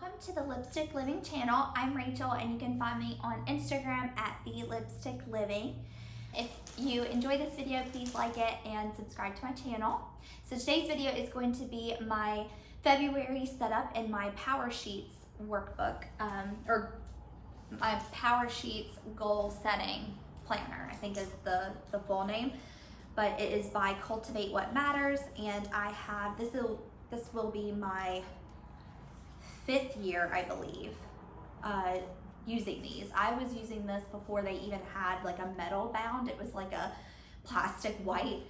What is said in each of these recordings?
Welcome to the Lipstick Living channel. I'm Rachel and you can find me on Instagram at the Lipstick Living. If you enjoy this video, please like it and subscribe to my channel. So today's video is going to be my February setup in my PowerSheets workbook, or my PowerSheets goal setting planner, I think is the full name. But it is by Cultivate What Matters, and I have, this will be my 5th year, I believe, using these. I was using this before they even had like a metal bound. It was like a plastic white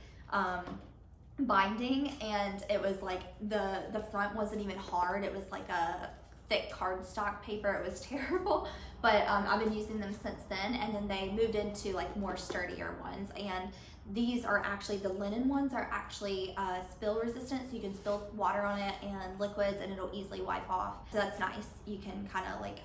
binding, and it was like the front wasn't even hard. It was like a thick cardstock paper. It was terrible, but I've been using them since then, and then they moved into like more sturdier ones, and these are actually, the linen ones are actually spill resistant, so you can spill water on it and liquids and it'll easily wipe off. So that's nice. You can kind of like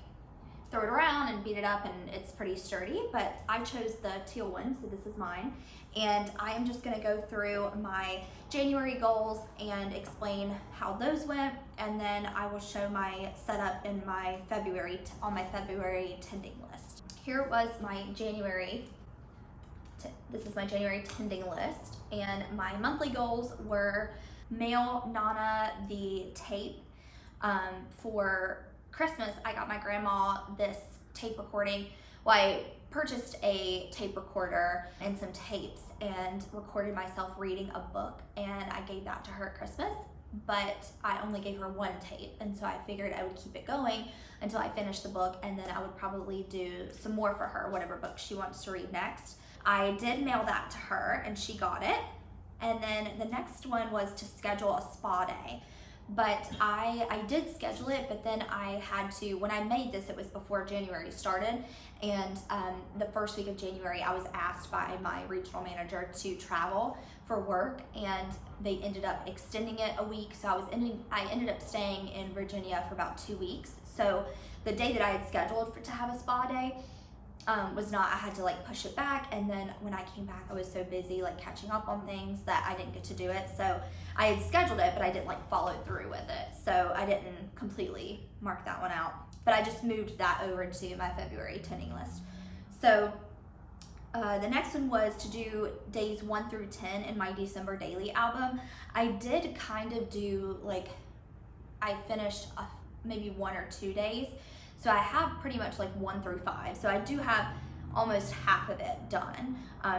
throw it around and beat it up and it's pretty sturdy, but I chose the teal one, so this is mine. And I am just gonna go through my January goals and explain how those went, and then I will show my setup in my February, on my February tending list. Here was my January, this is my January tending list, and my monthly goals were mail Nana the tape. For Christmas, I got my grandma this tape recording. Well, I purchased a tape recorder and some tapes and recorded myself reading a book, and I gave that to her at Christmas, but I only gave her one tape, and so I figured I would keep it going until I finished the book, and then I would probably do some more for her, whatever book she wants to read next. I did mail that to her and she got it. And then the next one was to schedule a spa day. But I did schedule it, but then I had to, when I made this, it was before January started. And the first week of January, I was asked by my regional manager to travel for work, and they ended up extending it a week. So I ended up staying in Virginia for about 2 weeks. So the day that I had scheduled to have a spa day, was not, I had to like push it back, and then when I came back I was so busy like catching up on things that I didn't get to do it. So I had scheduled it, but I didn't like follow through with it, so I didn't completely mark that one out, but I just moved that over to my February tending list. So the next one was to do days 1 through 10 in my December daily album. I did kind of do like, I finished maybe 1 or 2 days. So I have pretty much like 1 through 5. So I do have almost half of it done.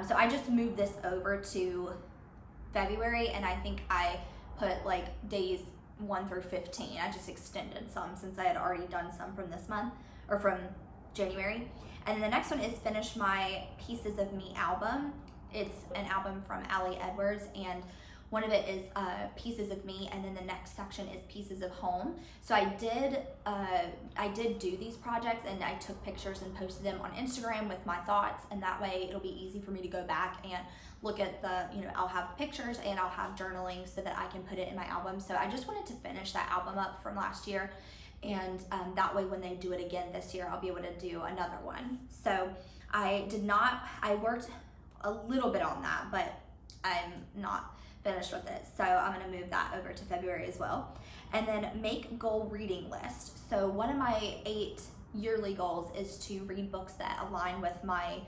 So I just moved this over to February, and I think I put like days 1 through 15. I just extended some since I had already done some from this month, or from January. And then the next one is finish my Pieces of Me album. It's an album from Allie Edwards, and one of it is Pieces of Me, and then the next section is Pieces of Home. So I did do these projects, and I took pictures and posted them on Instagram with my thoughts, and that way it'll be easy for me to go back and look at the, I'll have pictures and I'll have journaling so that I can put it in my album. So I just wanted to finish that album up from last year, and that way when they do it again this year, I'll be able to do another one. So I worked a little bit on that, but I'm not finished with it. So I'm gonna move that over to February as well. And then make goal reading list. So one of my 8 yearly goals is to read books that align with my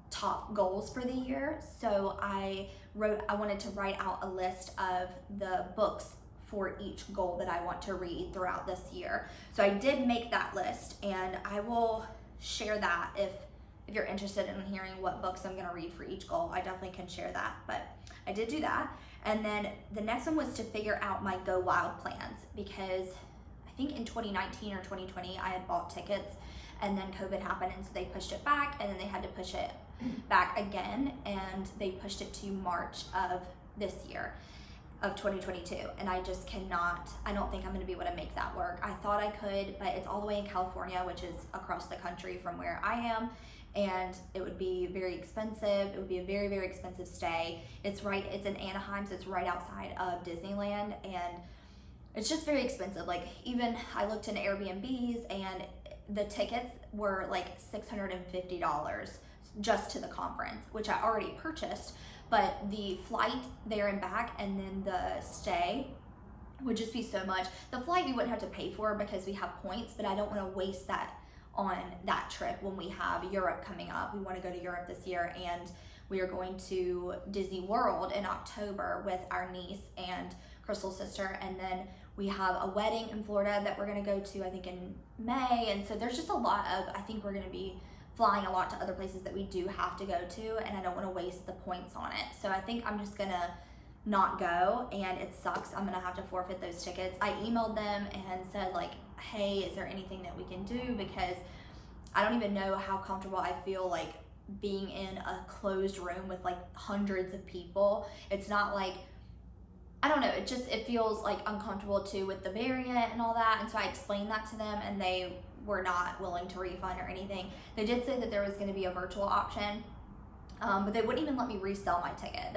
top goals for the year. So I wanted to write out a list of the books for each goal that I want to read throughout this year. So I did make that list, and I will share that if you're interested in hearing what books I'm gonna read for each goal. I definitely can share that, but I did do that. And then the next one was to figure out my Go Wild plans, because I think in 2019 or 2020 I had bought tickets, and then COVID happened, and so they pushed it back, and then they had to push it back again, and they pushed it to March of this year, of 2022, and I just cannot, I don't think I'm gonna be able to make that work. I thought I could, but it's all the way in California, which is across the country from where I am, and it would be very expensive. It would be a very, very expensive stay. It's in Anaheim, so it's right outside of Disneyland, and it's just very expensive. Like, even I looked in Airbnbs, and the tickets were like $650 just to the conference, which I already purchased, but the flight there and back and then the stay would just be so much. The flight we wouldn't have to pay for because we have points, but I don't want to waste that on that trip when we have Europe coming up. We want to go to Europe this year, and we are going to Disney World in October with our niece and Crystal's sister, and then we have a wedding in Florida that we're going to go to, I think, in May. And so there's just a lot of, I think we're going to be flying a lot to other places that we do have to go to, and I don't want to waste the points on it. So I think I'm just going to not go, and it sucks. I'm going to have to forfeit those tickets. I emailed them and said, like, hey, is there anything that we can do? Because I don't even know how comfortable I feel like being in a closed room with like hundreds of people. It's not like, I don't know, it feels like uncomfortable too with the variant and all that. And so I explained that to them, and they were not willing to refund or anything. They did say that there was going to be a virtual option, but they wouldn't even let me resell my ticket.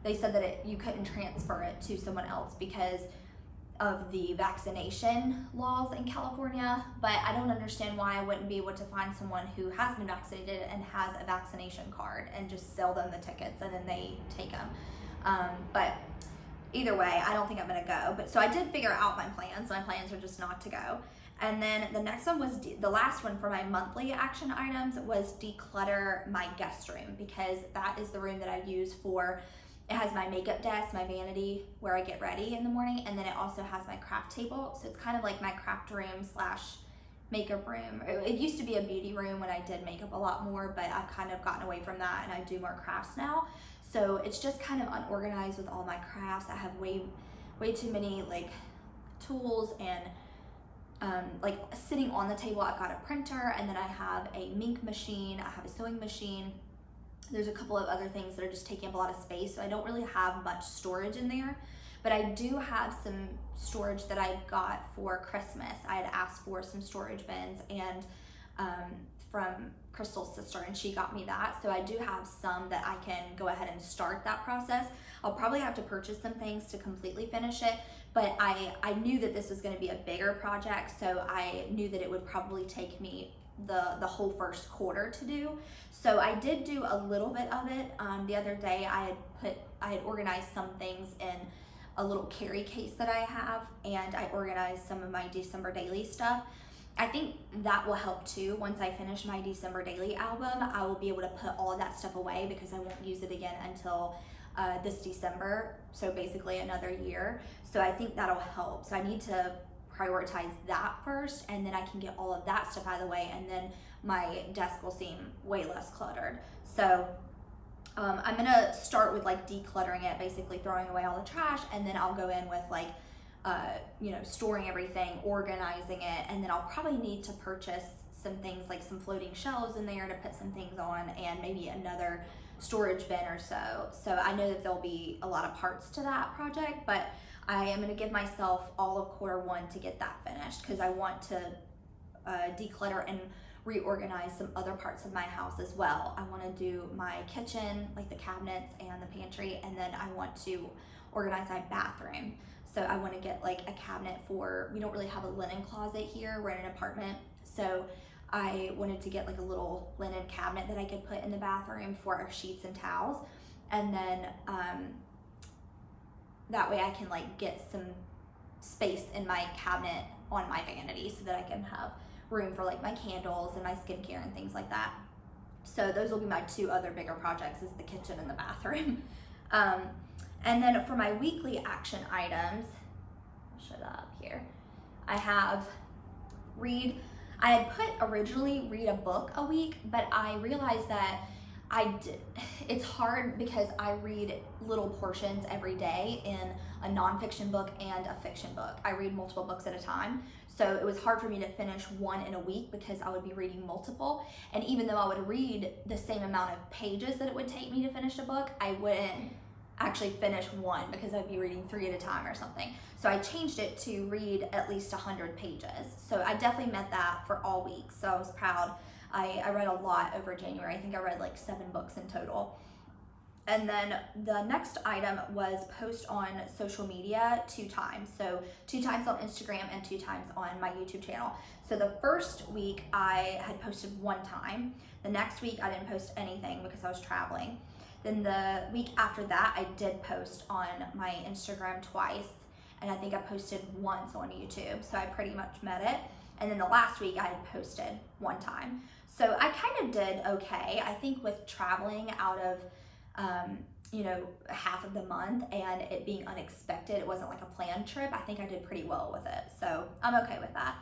They said that you couldn't transfer it to someone else because of the vaccination laws in California. But I don't understand why I wouldn't be able to find someone who has been vaccinated and has a vaccination card and just sell them the tickets and then they take them. But either way, I don't think I'm gonna go. But so I did figure out my plans. My plans are just not to go. And then the next one was, the last one for my monthly action items was declutter my guest room, because that is the room that I use for, it has my makeup desk, my vanity where I get ready in the morning, and then it also has my craft table. So it's kind of like my craft room slash makeup room. It used to be a beauty room when I did makeup a lot more, but I've kind of gotten away from that and I do more crafts now. So it's just kind of unorganized with all my crafts. I have way too many like tools, and like sitting on the table, I've got a printer, and then I have a mink machine, I have a sewing machine. There's a couple of other things that are just taking up a lot of space, so I don't really have much storage in there. But I do have some storage that I got for Christmas. I had asked for some storage bins, and from Crystal's sister, and she got me that. So I do have some that I can go ahead and start that process. I'll probably have to purchase some things to completely finish it, but I knew that this was going to be a bigger project, so I knew that it would probably take me the whole first quarter to do. So I did do a little bit of it. The other day I had organized some things in a little carry case that I have, and I organized some of my December daily stuff. I think that will help too. Once I finish my December daily album, I will be able to put all of that stuff away because I won't use it again until this December, so basically another year. So I think that'll help. So I need to prioritize that first, and then I can get all of that stuff out of the way, and then my desk will seem way less cluttered. So I'm gonna start with like decluttering it, basically throwing away all the trash, and then I'll go in with like storing everything, organizing it, and then I'll probably need to purchase some things like some floating shelves in there to put some things on, and maybe another storage bin or so. So I know that there'll be a lot of parts to that project, but I am going to give myself all of Q1 to get that finished, because I want to declutter and reorganize some other parts of my house as well. I want to do my kitchen, like the cabinets and the pantry, and then I want to organize my bathroom. So I want to get like a cabinet for, we don't really have a linen closet here, we're in an apartment, so I wanted to get like a little linen cabinet that I could put in the bathroom for our sheets and towels, and then that way I can like get some space in my cabinet on my vanity so that I can have room for like my candles and my skincare and things like that. So those will be my two other bigger projects, is the kitchen and the bathroom. And then for my weekly action items, I'll show that up here. I have I had put originally read a book a week, but I realized that it's hard because I read little portions every day in a nonfiction book and a fiction book. I read multiple books at a time. So it was hard for me to finish one in a week because I would be reading multiple. And even though I would read the same amount of pages that it would take me to finish a book, I wouldn't actually finish one because I'd be reading 3 at a time or something. So I changed it to read at least 100 pages. So I definitely met that for all week. So I was proud. I read a lot over January. I think I read like 7 books in total. And then the next item was post on social media 2 times. So 2 times on Instagram and 2 times on my YouTube channel. So the first week I had posted 1 time. The next week I didn't post anything because I was traveling. Then the week after that I did post on my Instagram twice. and I think I posted once on YouTube, so I pretty much met it. And then the last week I had posted one time. So I kind of did okay. I think with traveling out of, half of the month and it being unexpected, it wasn't like a planned trip, I think I did pretty well with it. So I'm okay with that.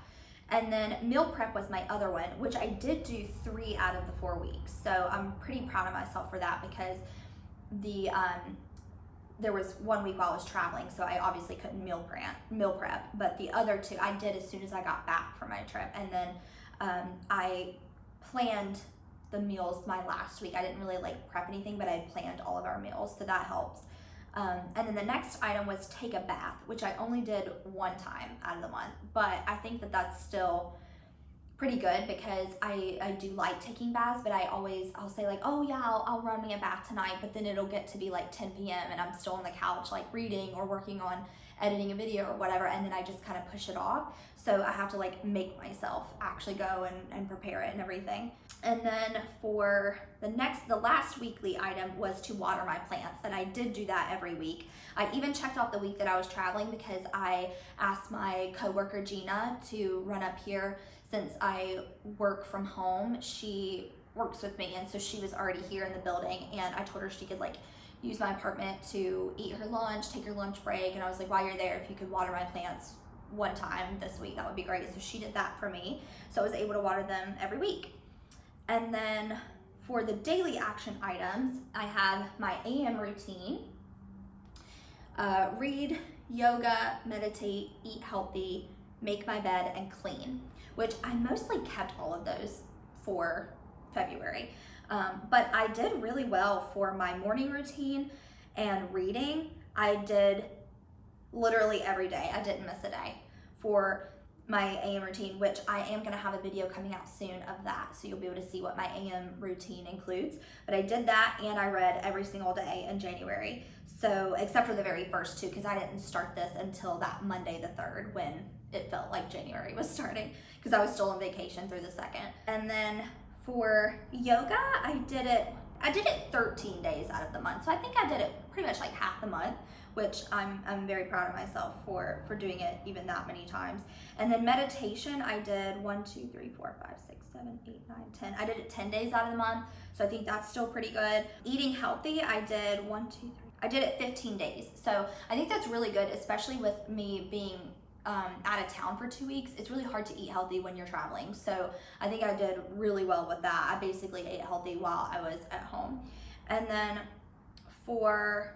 And then meal prep was my other one, which I did do 3 out of the 4 weeks. So I'm pretty proud of myself for that, because there was 1 week while I was traveling, so I obviously couldn't meal prep, but the other 2 I did as soon as I got back from my trip. And then I planned the meals my last week. I didn't really like prep anything, but I had planned all of our meals, so that helps. And then the next item was take a bath, which I only did 1 time out of the month, but I think that that's still pretty good, because I do like taking baths, but I'll say like, oh yeah, I'll run me a bath tonight, but then it'll get to be like 10 p.m. and I'm still on the couch like reading or working on editing a video or whatever, and then I just kind of push it off. So I have to like make myself actually go and prepare it and everything. And then for the last weekly item was to water my plants, and I did do that every week. I even checked off the week that I was traveling, because I asked my coworker Gina to run up here. Since I work from home, she works with me, and so she was already here in the building, and I told her she could like use my apartment to eat her lunch, take her lunch break, and I was like, while you're there, if you could water my plants 1 time this week, that would be great. So she did that for me, so I was able to water them every week. And then for the daily action items, I have my AM routine: read, yoga, meditate, eat healthy, make my bed, and clean, which I mostly kept all of those for February. But I did really well for my morning routine and reading. I did literally every day. I didn't miss a day for my AM routine, which I am going to have a video coming out soon of that, so you'll be able to see what my AM routine includes. But I did that, and I read every single day in January, so except for the very first 2, because I didn't start this until that Monday the 3rd, when it felt like January was starting, because I was still on vacation through the 2nd. And then for yoga, I did it 13 days out of the month, so I think I did it pretty much like half the month, which I'm very proud of myself for doing it even that many times. And then meditation, I did 1, 2, 3, 4, 5, 6, 7, 8, 9, 10. I did it 10 days out of the month, so I think that's still pretty good. Eating healthy, I did 1, 2, 3. I did it 15 days, so I think that's really good, especially with me being out of town for 2 weeks. It's really hard to eat healthy when you're traveling, so I think I did really well with that. I basically ate healthy while I was at home. And then for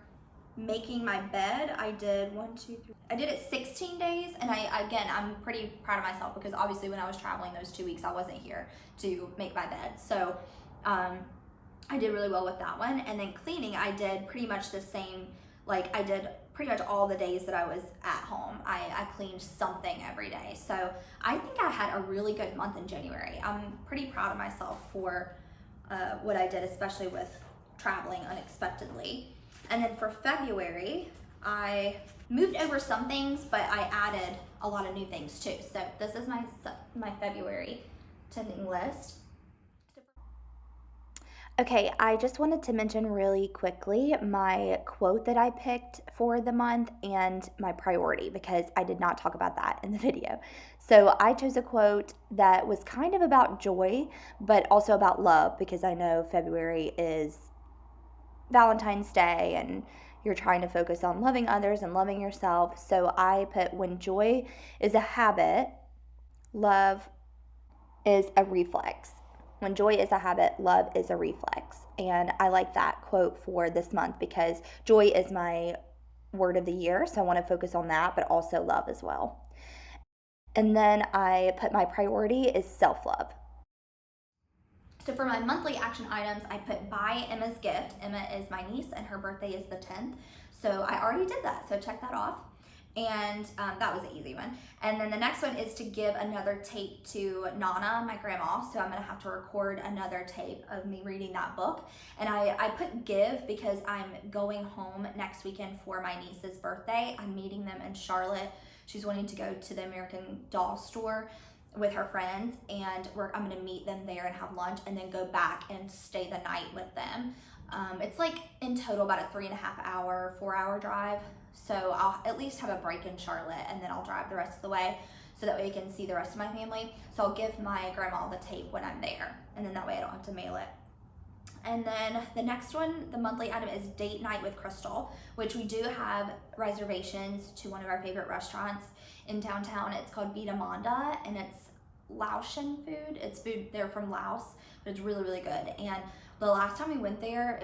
making my bed, I did 1, 2, 3. I did it 16 days, and I'm pretty proud of myself, because obviously when I was traveling those 2 weeks, I wasn't here to make my bed. So I did really well with that one. And then cleaning, I did pretty much the same. Like, I did pretty much all the days that I was at home. I cleaned something every day. So I think I had a really good month in January. I'm pretty proud of myself for what I did, especially with traveling unexpectedly. And then for February, I moved over some things, but I added a lot of new things too. So this is my February tending list. Okay, I just wanted to mention really quickly my quote that I picked for the month and my priority, because I did not talk about that in the video. So I chose a quote that was kind of about joy, but also about love, because I know February is Valentine's Day and you're trying to focus on loving others and loving yourself. So I put, when joy is a habit, love is a reflex. When joy is a habit, love is a reflex. And I like that quote for this month, because joy is my word of the year, so I want to focus on that, but also love as well. And then I put, my priority is self-love. So for my monthly action items, I put buy Emma's gift. Emma is my niece, and her birthday is the 10th. So I already did that, so check that off. And that was an easy one. And then the next one is to give another tape to Nana, my grandma. So I'm gonna have to record another tape of me reading that book. And I put give because I'm going home next weekend for my niece's birthday. I'm meeting them in Charlotte. She's wanting to go to the American Doll store with her friends, and I'm gonna meet them there and have lunch, and then go back and stay the night with them. It's like in total about a 3.5 hour, 4 hour drive. So I'll at least have a break in Charlotte, and then I'll drive the rest of the way so that way I can see the rest of my family. So I'll give my grandma the tape when I'm there, and then that way I don't have to mail it. And then the next one, the monthly item, is date night with Crystal, which we do have reservations to one of our favorite restaurants in downtown. It's called Vita Manda, and it's Laotian food. It's food, they're from Laos, but it's really, really good. And the last time we went there,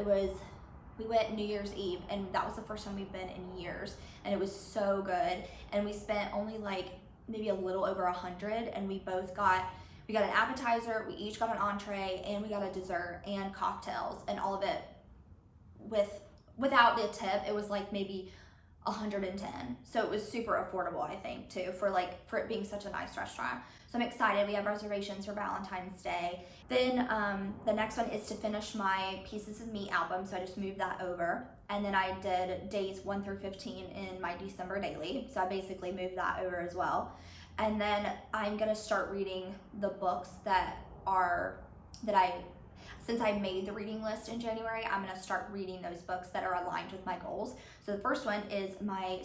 we went New Year's Eve, and that was the first time we've been in years, and it was so good. And we spent only like maybe a little over 100, and we got an appetizer, we each got an entree, and we got a dessert and cocktails, and all of it without the tip, it was like maybe 110. So it was super affordable, I think, too, for it being such a nice restaurant. So I'm excited. We have reservations for Valentine's Day. Then the next one is to finish my Pieces of Meat album, so I just moved that over. And then I did days 1 through 15 in my December daily, so I basically moved that over as well. And then I'm gonna start reading the books since I made the reading list in January, I'm gonna start reading those books that are aligned with my goals. So the first one is I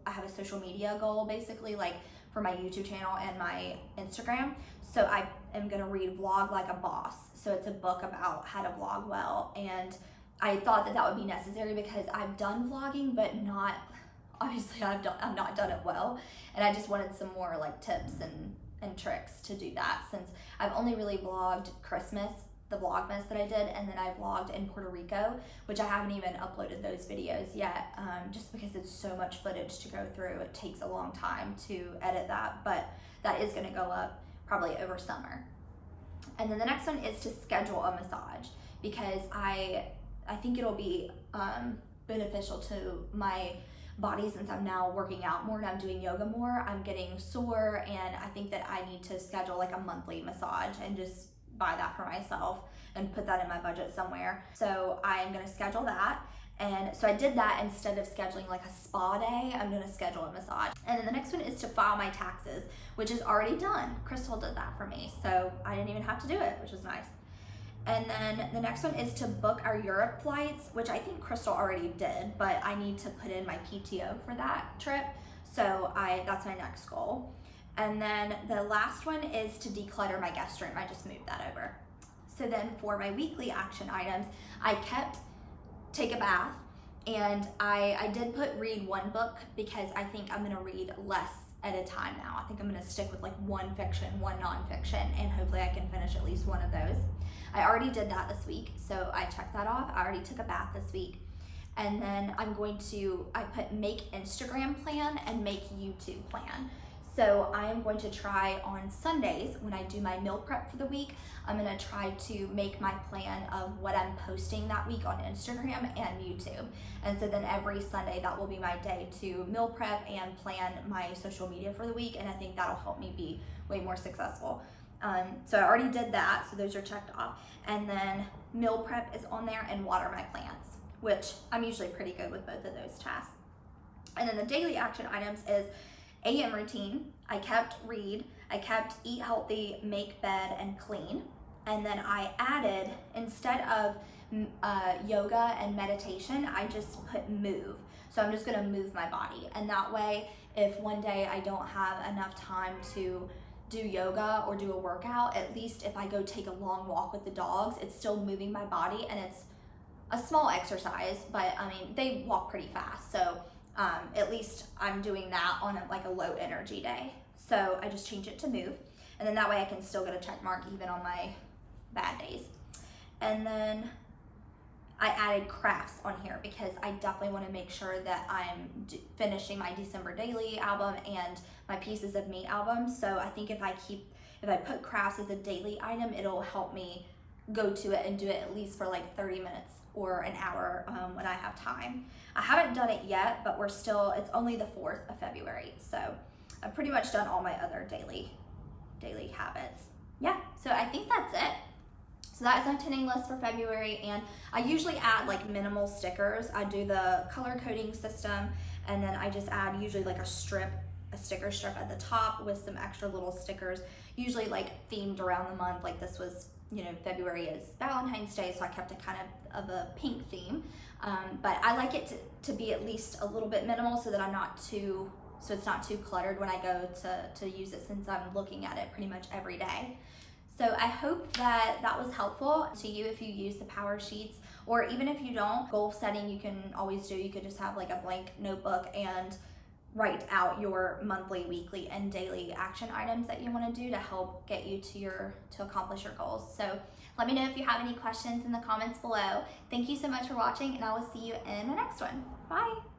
have a social media goal, basically, like for my YouTube channel and my Instagram. So I am gonna read Vlog Like a Boss. So it's a book about how to vlog well. And I thought that would be necessary because I've done vlogging, but obviously I've not done it well. And I just wanted some more like tips and tricks to do that, since I've only really vlogged Christmas, the Vlogmas that I did, and then I vlogged in Puerto Rico, which I haven't even uploaded those videos yet, just because it's so much footage to go through. It takes a long time to edit that, but that is gonna go up probably over summer. And then the next one is to schedule a massage, because I think it'll be beneficial to my body, since I'm now working out more and I'm doing yoga more. I'm getting sore, and I think that I need to schedule like a monthly massage and just buy that for myself and put that in my budget somewhere. So I'm gonna schedule that. And so I did that. Instead of scheduling like a spa day, I'm gonna schedule a massage. And then the next one is to file my taxes, which is already done. Crystal did that for me, so I didn't even have to do it, which was nice. And then the next one is to book our Europe flights, which I think Crystal already did, but I need to put in my PTO for that trip. So that's my next goal. And then the last one is to declutter my guest room. I just moved that over. So then for my weekly action items, I kept take a bath, and I did put read one book, because I think I'm gonna read less at a time now. I think I'm gonna stick with like one fiction, one nonfiction, and hopefully I can finish at least one of those. I already did that this week, so I checked that off. I already took a bath this week. And then I put make Instagram plan and make YouTube plan. So I am going to try on Sundays, when I do my meal prep for the week, I'm gonna try to make my plan of what I'm posting that week on Instagram and YouTube. And so then every Sunday, that will be my day to meal prep and plan my social media for the week. And I think that'll help me be way more successful. So I already did that, so those are checked off. And then meal prep is on there, and water my plants, which I'm usually pretty good with both of those tasks. And then the daily action items is AM routine. I kept read, I kept eat healthy, make bed, and clean. And then I added, instead of yoga and meditation, I just put move. So I'm just gonna move my body. And that way, if one day I don't have enough time to do yoga or do a workout, at least if I go take a long walk with the dogs, it's still moving my body, and it's a small exercise, but I mean, they walk pretty fast. So at least I'm doing that on a low energy day. So I just change it to move, and then that way I can still get a check mark even on my bad days. And then I added crafts on here, because I definitely want to make sure that I'm finishing my December daily album and my Pieces of Meat album. So I think if I put crafts as a daily item, it'll help me go to it and do it at least for like 30 minutes or an hour when I have time. I haven't done it yet, but it's only the 4th of February. So I've pretty much done all my other daily habits. Yeah, so I think that's it. So that is my tinning list for February, and I usually add like minimal stickers. I do the color coding system, and then I just add usually like a sticker strip at the top with some extra little stickers, usually like themed around the month. Like this was February is Valentine's Day, so I kept a kind of a pink theme. But I like it to be at least a little bit minimal so that so it's not too cluttered when I go to use it, since I'm looking at it pretty much every day. So I hope that was helpful to you if you use the PowerSheets, or even if you don't. Goal setting you can always do. You could just have like a blank notebook and write out your monthly, weekly, and daily action items that you want to do to help get you to accomplish your goals. So let me know if you have any questions in the comments below. Thank you so much for watching, and I will see you in the next one. Bye.